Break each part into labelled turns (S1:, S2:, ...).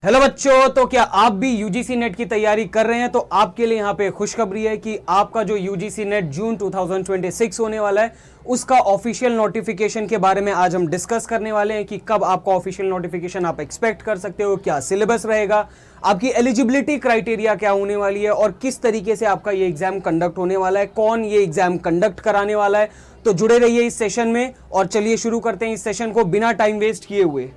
S1: Hello बच्चों, तो क्या आप भी यूजीसी नेट की तैयारी कर रहे हैं? तो आपके लिए यहाँ पे खुशखबरी है कि आपका जो यूजीसी नेट जून 2026 होने वाला है उसका ऑफिशियल नोटिफिकेशन के बारे में आज हम डिस्कस करने वाले हैं कि कब आपका ऑफिशियल नोटिफिकेशन आप एक्सपेक्ट कर सकते हो, क्या सिलेबस रहेगा, आपकी एलिजिबिलिटी क्राइटेरिया क्या होने वाली है और किस तरीके से आपका ये एग्जाम कंडक्ट होने वाला है, कौन ये एग्जाम कंडक्ट कराने वाला है। तो जुड़े रहिए इस सेशन में और चलिए शुरू करते हैं इस सेशन को बिना टाइम वेस्ट किए हुए।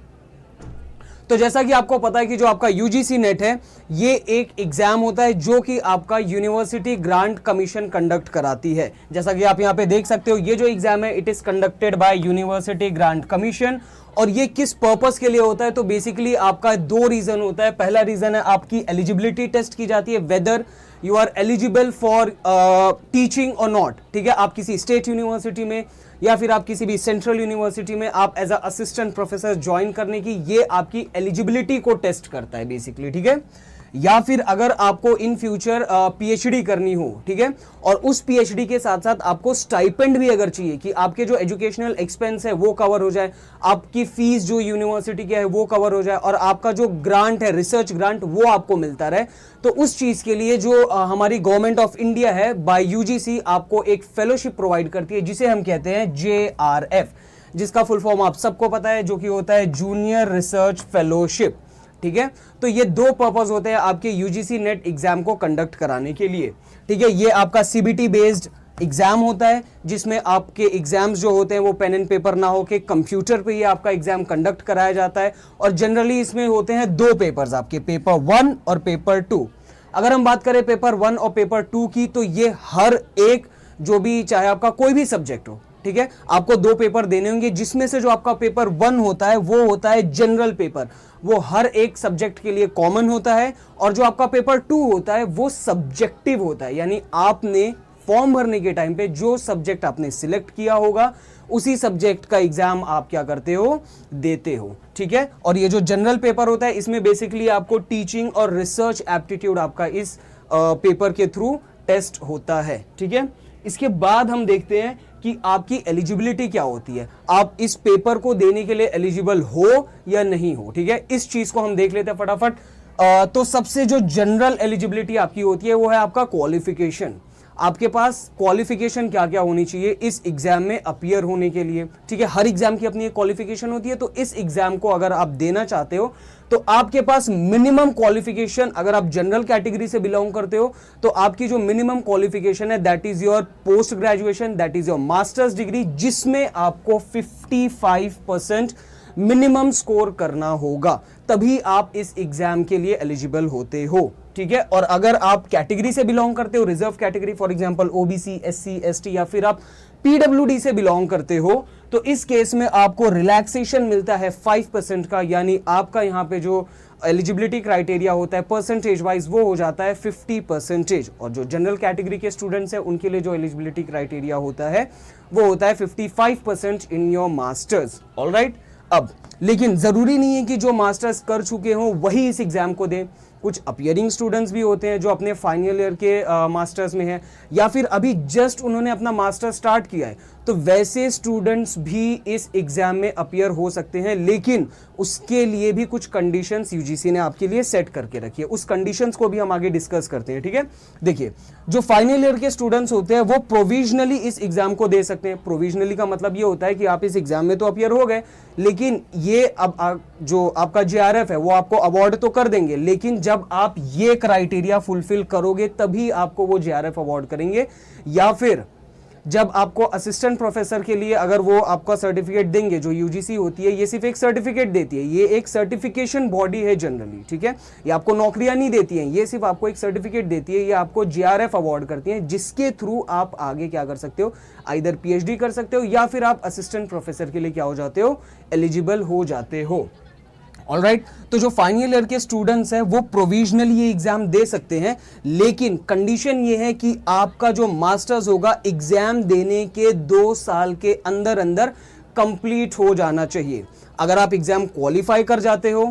S1: तो जैसा कि आपको पता है कि जो आपका यूजीसी नेट है ये एक एग्जाम होता है जो कि आपका यूनिवर्सिटी ग्रांट कमीशन कंडक्ट कराती है। जैसा कि आप यहां पे देख सकते हो, ये जो एग्जाम है it is conducted by university grant commission. और ये किस पर्पस के लिए होता है? तो बेसिकली आपका दो रीजन होता है। पहला रीजन है आपकी एलिजिबिलिटी टेस्ट की जाती है, whether you are eligible for teaching और नॉट। ठीक है, आप किसी स्टेट यूनिवर्सिटी में या फिर आप किसी भी सेंट्रल यूनिवर्सिटी में आप as a assistant professor join करने की, ये आपकी एलिजिबिलिटी को टेस्ट करता है बेसिकली। ठीक है, या फिर अगर आपको इन फ्यूचर पीएचडी करनी हो, ठीक है, और उस पीएचडी के साथ साथ आपको स्टाइपेंड भी अगर चाहिए कि आपके जो एजुकेशनल एक्सपेंस है वो कवर हो जाए, आपकी फीस जो यूनिवर्सिटी की है वो कवर हो जाए और आपका जो ग्रांट है, रिसर्च ग्रांट, वो आपको मिलता रहे, तो उस चीज के लिए जो हमारी गवर्नमेंट ऑफ इंडिया है बाय यूजीसी आपको एक फेलोशिप प्रोवाइड करती है जिसे हम कहते हैं JRF, जिसका फुल फॉर्म आप सबको पता है जो कि होता है जूनियर रिसर्च फेलोशिप। ठीक है, तो ये दो पर्पस होते हैं आपके यूजीसी नेट एग्जाम को कंडक्ट कराने के लिए। ठीक है, ये आपका सीबीटी बेस्ड एग्जाम होता है जिसमें आपके एग्जाम्स जो होते हैं वो पेन एंड पेपर ना होके कंप्यूटर पे ये आपका एग्जाम कंडक्ट कराया जाता है। और जनरली इसमें होते हैं दो पेपर्स आपके, पेपर 1 और पेपर 2। अगर हम बात करें पेपर 1 और पेपर 2 की, तो ये हर एक जो भी चाहे आपका कोई भी सब्जेक्ट हो, ठीक है, आपको दो पेपर देने होंगे जिसमें से जो आपका पेपर 1 होता है वो होता है जनरल पेपर, वो हर एक सब्जेक्ट के लिए कॉमन होता है। और जो आपका पेपर 2 होता है वो सब्जेक्टिव होता है, यानी आपने फॉर्म भरने के टाइम पे जो सब्जेक्ट आपने सिलेक्ट किया होगा उसी सब्जेक्ट का एग्जाम आप क्या करते हो, देते हो। ठीक है, और ये जो जनरल पेपर होता है इसमें बेसिकली आपको टीचिंग और रिसर्च एप्टीट्यूड आपका इस पेपर के थ्रू टेस्ट होता है। ठीक है, इसके बाद हम देखते हैं कि आपकी एलिजिबिलिटी क्या होती है, आप इस पेपर को देने के लिए एलिजिबल हो या नहीं हो। ठीक है, इस चीज को हम देख लेते हैं फटाफट। तो सबसे जो जनरल एलिजिबिलिटी आपकी होती है वो है आपका क्वालिफिकेशन। आपके पास क्वालिफिकेशन क्या क्या होनी चाहिए इस एग्जाम में अपीयर होने के लिए। ठीक है, हर एग्जाम की अपनी एक क्वालिफिकेशन होती है, तो इस एग्जाम को अगर आप देना चाहते हो तो आपके पास मिनिमम क्वालिफिकेशन, अगर आप जनरल कैटेगरी से बिलोंग करते हो तो आपकी जो मिनिमम क्वालिफिकेशन है that is your post graduation, that is your masters degree, जिसमें आपको 55% मिनिमम स्कोर करना होगा, तभी आप इस एग्जाम के लिए एलिजिबल होते हो। ठीक है, और अगर आप कैटेगरी से बिलोंग करते हो, reserve category for example OBC, SC, ST, या फिर आप पीडब्ल्यूडी से बिलोंग करते हो, तो इस केस में आपको रिलैक्सेशन मिलता है 5% का, यानी आपका यहां पे जो एलिजिबिलिटी क्राइटेरिया होता है परसेंटेज वाइज वो हो जाता है 50%। और जो जनरल कैटेगरी के स्टूडेंट्स हैं उनके लिए जो एलिजिबिलिटी क्राइटेरिया होता है वो होता है 55% इन योर मास्टर्स। ऑलराइट, अब लेकिन जरूरी नहीं है कि जो मास्टर्स कर चुके हों वही इस एग्जाम को दें। कुछ अपीयरिंग स्टूडेंट्स भी होते हैं जो अपने फाइनल ईयर के मास्टर्स में हैं या फिर अभी जस्ट उन्होंने अपना मास्टर स्टार्ट किया है, तो वैसे स्टूडेंट्स भी इस एग्जाम में अपीयर हो सकते हैं, लेकिन उसके लिए भी कुछ कंडीशंस यूजीसी ने आपके लिए सेट करके रखी है। उस कंडीशंस को भी हम आगे डिस्कस करते हैं। ठीक है, देखिए, जो फाइनल ईयर के स्टूडेंट्स होते हैं वो प्रोविजनली इस एग्जाम को दे सकते हैं। प्रोविजनली का मतलब ये होता है कि आप इस एग्जाम में तो अपीयर हो गए, लेकिन ये अब जो आपका JRF है वो आपको अवार्ड तो कर देंगे, लेकिन जब आप ये क्राइटेरिया फुलफिल करोगे तभी आपको वो JRF अवार्ड करेंगे। या फिर जब आपको असिस्टेंट प्रोफेसर के लिए अगर वो आपका सर्टिफिकेट देंगे, जो यूजीसी होती है ये सिर्फ एक सर्टिफिकेट देती है, ये एक सर्टिफिकेशन बॉडी है जनरली। ठीक है, ये आपको नौकरियां नहीं देती हैं, ये सिर्फ आपको एक सर्टिफिकेट देती है, ये आपको JRF अवार्ड करती है, जिसके थ्रू आप आगे क्या कर सकते हो, आइदर पीएचडी कर सकते हो या फिर आप असिस्टेंट प्रोफेसर के लिए क्या हो जाते हो, एलिजिबल हो जाते हो। ऑलराइट, तो जो फाइनल ईयर के स्टूडेंट्स हैं वो प्रोविजनली ये एग्जाम दे सकते हैं, लेकिन कंडीशन ये है कि आपका जो मास्टर्स होगा एग्जाम देने के 2 साल के अंदर अंदर कंप्लीट हो जाना चाहिए। अगर आप एग्जाम क्वालिफाई कर जाते हो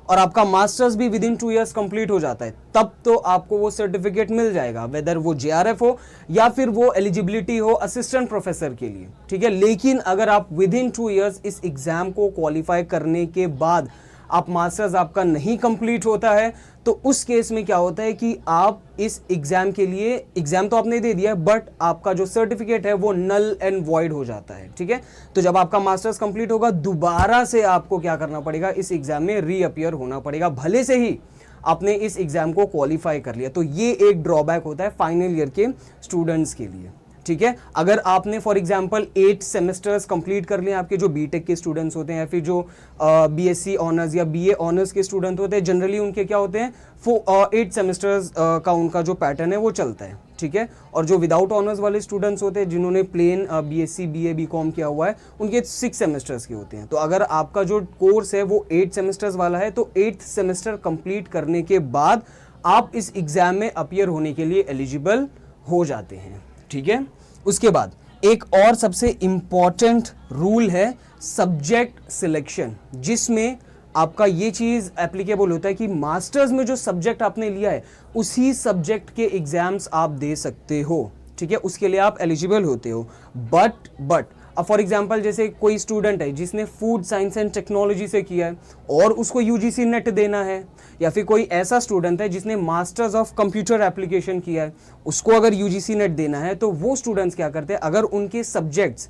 S1: और आपका मास्टर्स भी विद इन 2 इयर्स कंप्लीट हो जाता है, तब तो आपको वो सर्टिफिकेट मिल जाएगा, वेदर वो JRF हो या फिर वो एलिजिबिलिटी हो असिस्टेंट प्रोफेसर के लिए। ठीक है, लेकिन अगर आप विद इन 2 इयर्स इस एग्जाम को क्वालिफाई करने के बाद आप मास्टर्स आपका नहीं कंप्लीट होता है, तो उस केस में क्या होता है कि आप इस एग्जाम के लिए, एग्जाम तो आपने दे दिया है बट आपका जो सर्टिफिकेट है वो नल एंड वॉइड हो जाता है। ठीक है, तो जब आपका मास्टर्स कंप्लीट होगा दोबारा से आपको क्या करना पड़ेगा, इस एग्जाम में रीअपियर होना पड़ेगा, भले से ही आपने इस एग्जाम को क्वालिफाई कर लिया। तो ये एक ड्रॉबैक होता है फाइनल ईयर के स्टूडेंट्स के लिए। ठीक है, अगर आपने फॉर एग्जांपल 8 सेमेस्टर्स कंप्लीट कर लिए, आपके जो बीटेक के स्टूडेंट्स होते हैं या फिर जो बीएससी ऑनर्स या बीए ऑनर्स के स्टूडेंट होते हैं, जनरली उनके क्या होते हैं 8 सेमेस्टर्स का उनका जो पैटर्न है वो चलता है। ठीक है, और जो विदाउट ऑनर्स वाले स्टूडेंट्स होते हैं जिन्होंने प्लेन बीएससी बीए बीकॉम किया हुआ है, उनके 6 सेमेस्टर्स के होते हैं। तो अगर आपका जो कोर्स है वो 8 सेमेस्टर्स वाला है, तो 8th सेमेस्टर कंप्लीट करने के बाद आप इस एग्जाम में अपीयर होने के लिए एलिजिबल हो जाते हैं। ठीक है, उसके बाद एक और सबसे इंपॉर्टेंट रूल है सब्जेक्ट सिलेक्शन, जिसमें आपका ये चीज एप्लीकेबल होता है कि मास्टर्स में जो सब्जेक्ट आपने लिया है उसी सब्जेक्ट के एग्जाम्स आप दे सकते हो। ठीक है, उसके लिए आप एलिजिबल होते हो। बट अब फॉर एग्जांपल जैसे कोई स्टूडेंट है जिसने फूड साइंस एंड टेक्नोलॉजी से किया है और उसको यूजीसी नेट देना है, या फिर कोई ऐसा स्टूडेंट है जिसने मास्टर्स ऑफ कंप्यूटर एप्लीकेशन किया है, उसको अगर यूजीसी नेट देना है, तो वो स्टूडेंट्स क्या करते हैं, अगर उनके सब्जेक्ट्स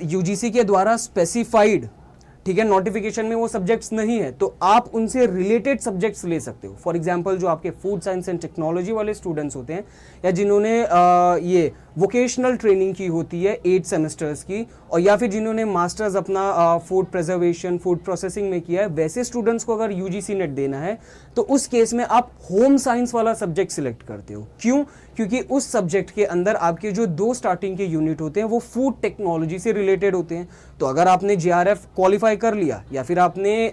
S1: यूजीसी के द्वारा स्पेसिफाइड, ठीक है, नोटिफिकेशन में वो सब्जेक्ट्स नहीं है, तो आप उनसे रिलेटेड सब्जेक्ट्स ले सकते हो। फॉर एग्जांपल जो आपके फूड साइंस एंड टेक्नोलॉजी वाले स्टूडेंट्स होते हैं, या जिन्होंने ये वोकेशनल ट्रेनिंग की होती है 8 सेमेस्टर्स की, और या फिर जिन्होंने मास्टर्स अपना फूड प्रिजर्वेशन फूड प्रोसेसिंग में किया है, वैसे स्टूडेंट्स को अगर यूजीसी नेट देना है तो उस केस में आप होम साइंस वाला सब्जेक्ट सिलेक्ट करते हो। क्यों? क्योंकि उस सब्जेक्ट के अंदर आपके जो 2 स्टार्टिंग के यूनिट होते हैं वो फूड टेक्नोलॉजी से रिलेटेड होते हैं। तो अगर आपने जेआरएफ क्वालिफाई कर लिया या फिर आपने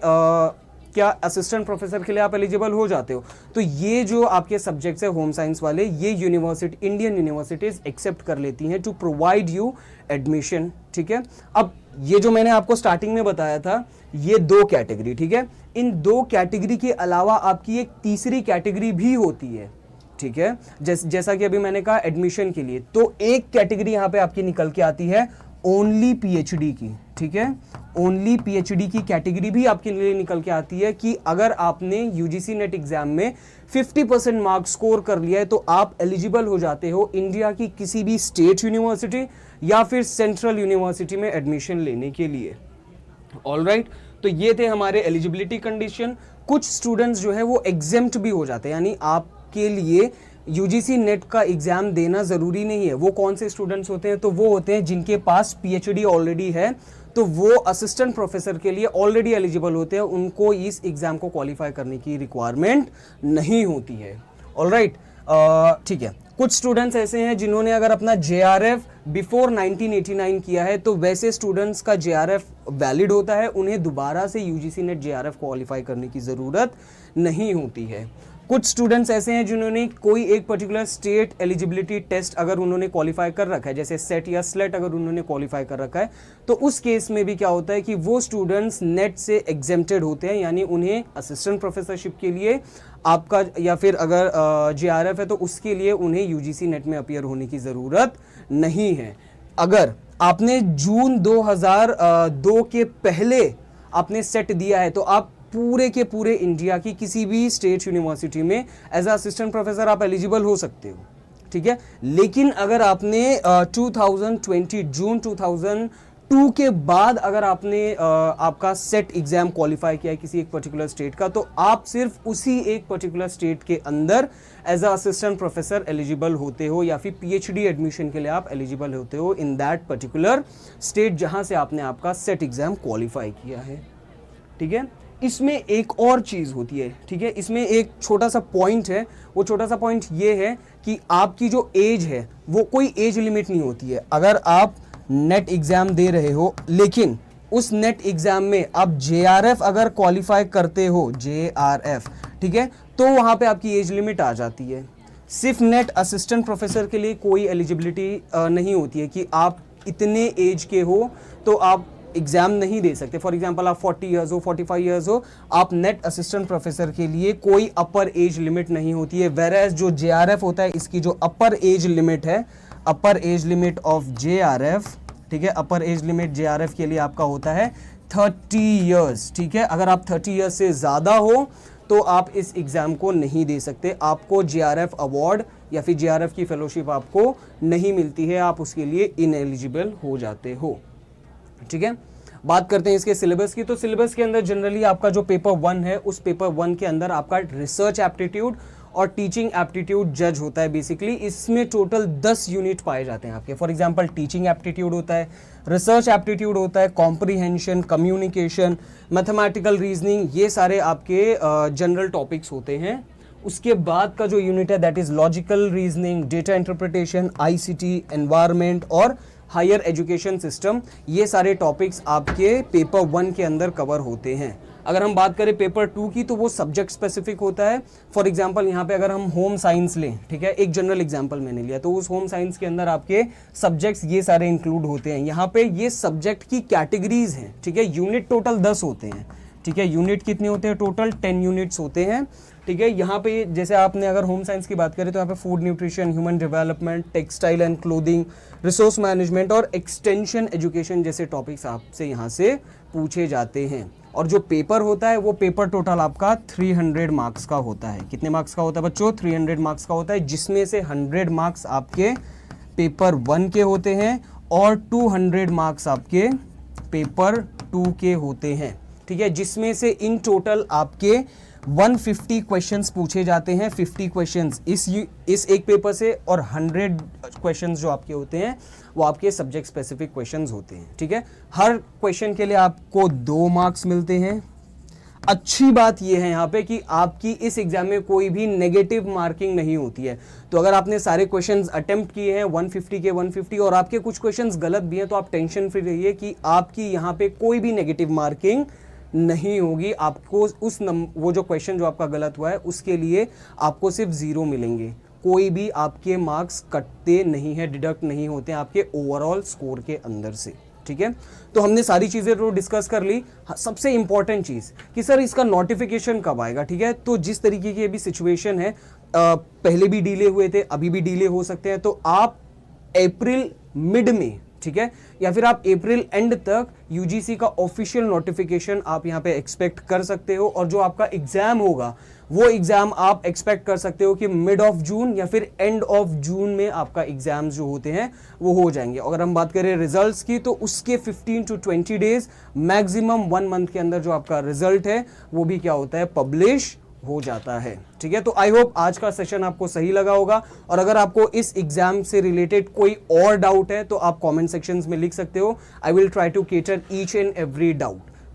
S1: क्या असिस्टेंट प्रोफेसर के लिए आप एलिजिबल हो जाते हो, तो ये जो आपके सब्जेक्ट्स है होम साइंस वाले, ये यूनिवर्सिटी, इंडियन यूनिवर्सिटीज एक्सेप्ट कर लेती हैं टू प्रोवाइड यू एडमिशन। ठीक है, अब ये जो मैंने आपको स्टार्टिंग में बताया था, ये 2 कैटेगरी, ठीक है, इन 2 कैटेगरी के अलावा आपकी एक तीसरी कैटेगरी भी होती है। ठीक है, जैसा कि अभी मैंने कहा एडमिशन के लिए, तो एक कैटेगरी यहां पे आपकी निकल के आती है ओनली पीएचडी की। ठीक है, ओनली पीएचडी की कैटेगरी भी आपके लिए निकल के आती है कि अगर आपने यूजीसी नेट एग्जाम में 50% मार्क्स स्कोर कर लिया है तो आप एलिजिबल हो जाते हो इंडिया की किसी भी स्टेट यूनिवर्सिटी या फिर सेंट्रल यूनिवर्सिटी में एडमिशन लेने के लिए। ऑलराइट, तो ये थे हमारे एलिजिबिलिटी कंडीशन। कुछ स्टूडेंट्स जो है वो एग्जेम्प्ट भी हो जाते हैं, यानी आपके लिए यूजीसी नेट का एग्जाम देना जरूरी नहीं है। वो कौन से स्टूडेंट्स होते हैं? तो वो होते हैं जिनके पास पीएचडी ऑलरेडी है, तो वो असिस्टेंट प्रोफेसर के लिए ऑलरेडी एलिजिबल होते हैं, उनको इस एग्जाम को क्वालिफाई करने की रिक्वायरमेंट नहीं होती है। ऑलराइट, ठीक है, कुछ स्टूडेंट्स ऐसे हैं जिन्होंने अगर अपना जेआरएफ बिफोर 1989 किया है, तो वैसे स्टूडेंट्स का जेआरएफ वैलिड होता है, उन्हें दोबारा से यूजीसी नेट जेआरएफ क्वालिफाई करने की ज़रूरत नहीं होती है। कुछ स्टूडेंट्स ऐसे हैं जिन्होंने कोई एक पर्टिकुलर स्टेट एलिजिबिलिटी टेस्ट अगर उन्होंने क्वालिफाई कर रखा है, जैसे सेट या स्लेट अगर उन्होंने क्वालिफाई कर रखा है, तो उस केस में भी क्या होता है कि वो स्टूडेंट्स नेट से एग्जेम्प्टेड होते हैं, यानी उन्हें असिस्टेंट प्रोफेसरशिप के लिए आपका, या फिर अगर जेआरएफ है तो उसके लिए उन्हें यूजीसी नेट में अपीयर होने की ज़रूरत नहीं है। अगर आपने जून 2002 के पहले आपने सेट दिया है तो आप पूरे के पूरे इंडिया की किसी भी स्टेट यूनिवर्सिटी में एज असिस्टेंट प्रोफेसर आप एलिजिबल हो सकते हो। ठीक है, लेकिन अगर आपने 2020 जून 2002 के बाद अगर आपने आपका सेट एग्जाम क्वालिफाई किया है किसी एक पर्टिकुलर स्टेट का, तो आप सिर्फ उसी एक पर्टिकुलर स्टेट के अंदर एज असिस्टेंट प्रोफेसर एलिजिबल होते हो, या फिर पीएचडी एडमिशन के लिए आप एलिजिबल होते हो इन दैट पर्टिकुलर स्टेट जहां से आपने आपका सेट एग्जाम क्वालिफाई किया है। ठीक है, इसमें एक और चीज होती है। ठीक है, इसमें एक छोटा सा पॉइंट है, वो छोटा सा पॉइंट ये है कि आपकी जो एज है वो कोई एज लिमिट नहीं होती है। अगर आप नेट एग्जाम दे रहे हो लेकिन उस नेट एग्जाम में आप जेआरएफ अगर क्वालिफाई करते हो, जेआरएफ, ठीक है, तो वहां पे आपकी एज लिमिट आ जाती है। सिर्फ नेट असिस्टेंट प्रोफेसर के लिए कोई एलिजिबिलिटी नहीं होती है कि आप इतने एज के हो तो आप एग्जाम नहीं दे सकते। फॉर एग्जांपल आप 40 ईयर्स हो, 45 ईयर्स हो, आप नेट असिस्टेंट प्रोफेसर के लिए कोई अपर एज लिमिट नहीं होती है। वेरएज जो जेआरएफ होता है, इसकी जो अपर एज लिमिट है, अपर एज लिमिट ऑफ जेआरएफ, ठीक है, अपर एज लिमिट जेआरएफ के लिए आपका होता है 30 ईयर्स, ठीक है। अगर आप 30 ईयर्स से ज़्यादा हो तो आप इस एग्ज़ाम को नहीं दे सकते, आपको JRF अवार्ड या फिर JRF की फेलोशिप आपको नहीं मिलती है, आप उसके लिए इनएलिजिबल हो जाते हो, ठीक है। बात करते हैं इसके सिलेबस की। तो सिलेबस के अंदर जनरली आपका जो पेपर 1 है, उस पेपर 1 के अंदर आपका रिसर्च एप्टीट्यूड और टीचिंग एप्टीट्यूड जज होता है। बेसिकली इसमें टोटल 10 यूनिट पाए जाते हैं आपके। फॉर एग्जांपल टीचिंग एप्टीट्यूड होता है, रिसर्च एप्टीट्यूड होता है, कॉम्प्रीहेंशन, कम्युनिकेशन, मैथमेटिकल रीजनिंग, ये सारे आपके जनरल टॉपिक्स होते हैं। उसके बाद का जो यूनिट है that is logical reasoning, data interpretation, ICT, environment और हायर एजुकेशन सिस्टम, ये सारे टॉपिक्स आपके पेपर 1 के अंदर कवर होते हैं। अगर हम बात करें पेपर 2 की तो वो सब्जेक्ट स्पेसिफिक होता है। फॉर एग्जांपल यहाँ पे अगर हम होम साइंस लें, ठीक है, एक जनरल एग्जांपल मैंने लिया, तो उस होम साइंस के अंदर आपके सब्जेक्ट्स ये सारे इंक्लूड होते हैं। यहाँ पे ये सब्जेक्ट की कैटेगरीज हैं, ठीक है। यूनिट टोटल 10 होते हैं, ठीक है। यूनिट कितने होते हैं? टोटल 10 यूनिट्स होते हैं, ठीक है। यहाँ पे जैसे आपने अगर होम साइंस की बात करें तो यहाँ पे food nutrition, human development, textile and clothing, resource management और एक्सटेंशन एजुकेशन जैसे टॉपिक्स आपसे यहाँ से पूछे जाते हैं। और जो पेपर होता है वो पेपर टोटल आपका 300 मार्क्स का होता है। कितने मार्क्स का होता है बच्चों? 300 मार्क्स का होता है, जिसमें से 100 मार्क्स आपके पेपर 1 के होते हैं और 200 मार्क्स आपके पेपर 2 के होते हैं, ठीक है। जिसमें से इन टोटल आपके 150 क्वेश्चंस पूछे जाते हैं। 50 क्वेश्चंस इस एक पेपर से और 100 क्वेश्चंस जो आपके होते हैं वो आपके सब्जेक्ट स्पेसिफिक क्वेश्चंस होते हैं, ठीक है। हर क्वेश्चन के लिए आपको 2 मार्क्स मिलते हैं। अच्छी बात यह है यहाँ पे कि आपकी इस एग्जाम में कोई भी नेगेटिव मार्किंग नहीं होती है। तो अगर आपने सारे क्वेश्चंस अटेम्प्ट किए हैं 150 के 150 और आपके कुछ क्वेश्चंस गलत भी हैं तो आप टेंशन फ्री रहिए कि आपकी यहाँ पे कोई भी नेगेटिव मार्किंग नहीं होगी। आपको वो जो क्वेश्चन जो आपका गलत हुआ है उसके लिए आपको सिर्फ 0 मिलेंगे। कोई भी आपके मार्क्स कटते नहीं है, डिडक्ट नहीं होते हैं आपके ओवरऑल स्कोर के अंदर से, ठीक है। तो हमने सारी चीज़ें तो डिस्कस कर ली। सबसे इंपॉर्टेंट चीज़ कि सर इसका नोटिफिकेशन कब आएगा, ठीक है। तो जिस तरीके की अभी सिचुएशन है, पहले भी डिले हुए थे, अभी भी डिले हो सकते हैं, तो आप अप्रैल मिड में, ठीक है, या फिर आप अप्रैल एंड तक UGC का ऑफिशियल नोटिफिकेशन आप यहाँ पे एक्सपेक्ट कर सकते हो। और जो आपका एग्जाम होगा वो एग्जाम आप एक्सपेक्ट कर सकते हो कि मिड ऑफ जून या फिर एंड ऑफ जून में आपका एग्जाम्स जो होते हैं वो हो जाएंगे। अगर हम बात करें रिजल्ट्स की तो उसके 15 to 20 डेज, मैक्सिमम 1 मंथ के अंदर जो आपका रिजल्ट है वो भी क्या होता है, पब्लिश हो जाता है, ठीक है। तो आई होप आज का सेशन आपको सही लगा होगा। और अगर आपको इस एग्जाम से रिलेटेड कोई और डाउट है तो आप कमेंट सेक्शंस में लिख सकते हो। I will try to cater each and every doubt.